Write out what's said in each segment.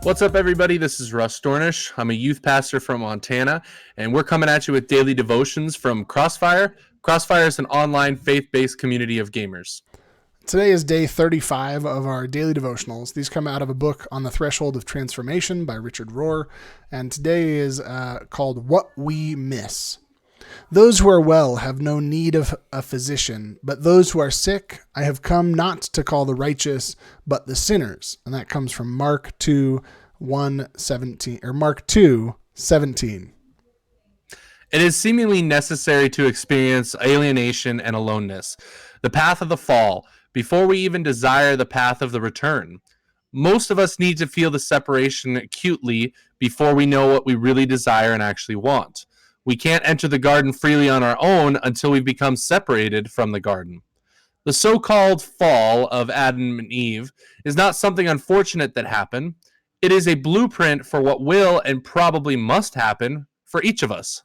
What's up, everybody? This is Russ Dornish. I'm a youth pastor from Montana, and we're coming at you with daily devotions from CrossFire. CrossFire is an online faith-based community of gamers. Today is day 35 of our daily devotionals. These come out of a book, On the Threshold of Transformation by Richard Rohr, and today is called What We Miss. Those who are well have no need of a physician, but those who are sick, I have come not to call the righteous, but the sinners. And that comes from Mark 2:17 or Mark 2:17. It is seemingly necessary to experience alienation and aloneness, the path of the fall, before we even desire the path of the return. Most of us need to feel the separation acutely before we know what we really desire and actually want. We can't enter the garden freely on our own until we've become separated from the garden. The so-called fall of Adam and Eve is not something unfortunate that happened. It is a blueprint for what will and probably must happen for each of us.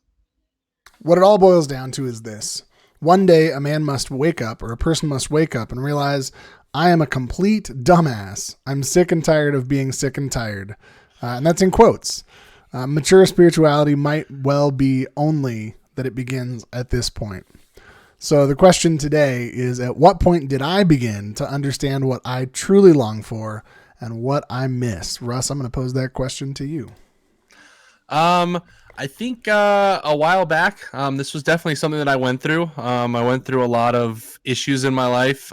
What it all boils down to is this. One day, a man must wake up, or a person must wake up and realize, I am a complete dumbass. I'm sick and tired of being sick and tired. And that's in quotes. Mature spirituality might well be only that it begins at this point. So the question today is, at what point did I begin to understand what I truly long for and what I miss? Russ, I'm going to pose that question to you. I think a while back, this was definitely something that I went through. I went through a lot of issues in my life,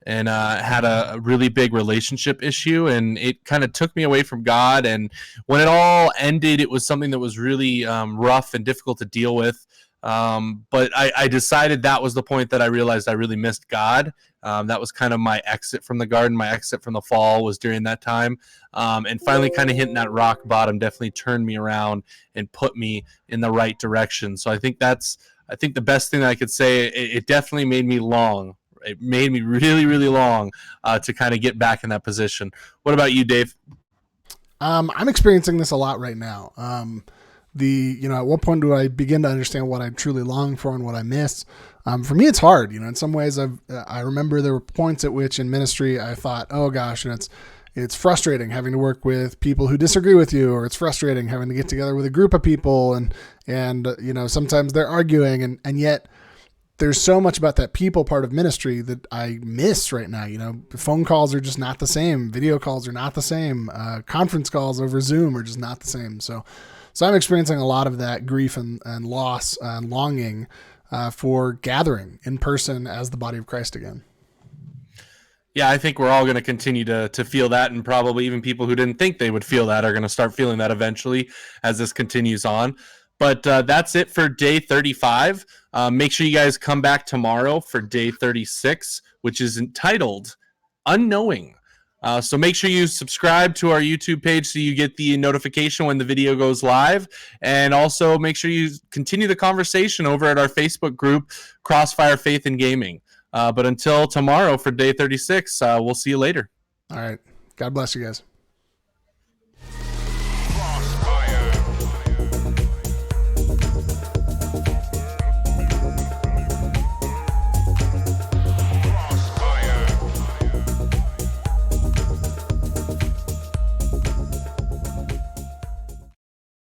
and had a really big relationship issue, and it kind of took me away from God. And when it all ended, it was something that was really rough and difficult to deal with. But I decided that was the point that I realized I really missed God. That was kind of my exit from the garden. My exit from the fall was during that time. And finally kind of hitting that rock bottom definitely turned me around and put me in the right direction. So I think the best thing that I could say, it definitely made me long. It made me really, really long to kind of get back in that position. What about you, Dave? I'm experiencing this a lot right now. At what point do I begin to understand what I truly long for and what I miss? For me, it's hard. In some ways, I remember there were points at which in ministry I thought, oh gosh, it's frustrating having to work with people who disagree with you, or it's frustrating having to get together with a group of people and sometimes they're arguing, and yet there's so much about that people part of ministry that I miss right now. Phone calls are just not the same. Video calls are not the same. Conference calls over Zoom are just not the same. So I'm experiencing a lot of that grief and loss and longing for gathering in person as the body of Christ again. Yeah, I think we're all going to continue to feel that, and probably even people who didn't think they would feel that are going to start feeling that eventually as this continues on. But that's it for day 35. Make sure you guys come back tomorrow for day 36, which is entitled Unknowing. So make sure you subscribe to our YouTube page so you get the notification when the video goes live. And also make sure you continue the conversation over at our Facebook group, Crossfire Faith and Gaming. But until tomorrow for day 36, we'll see you later. All right. God bless you guys.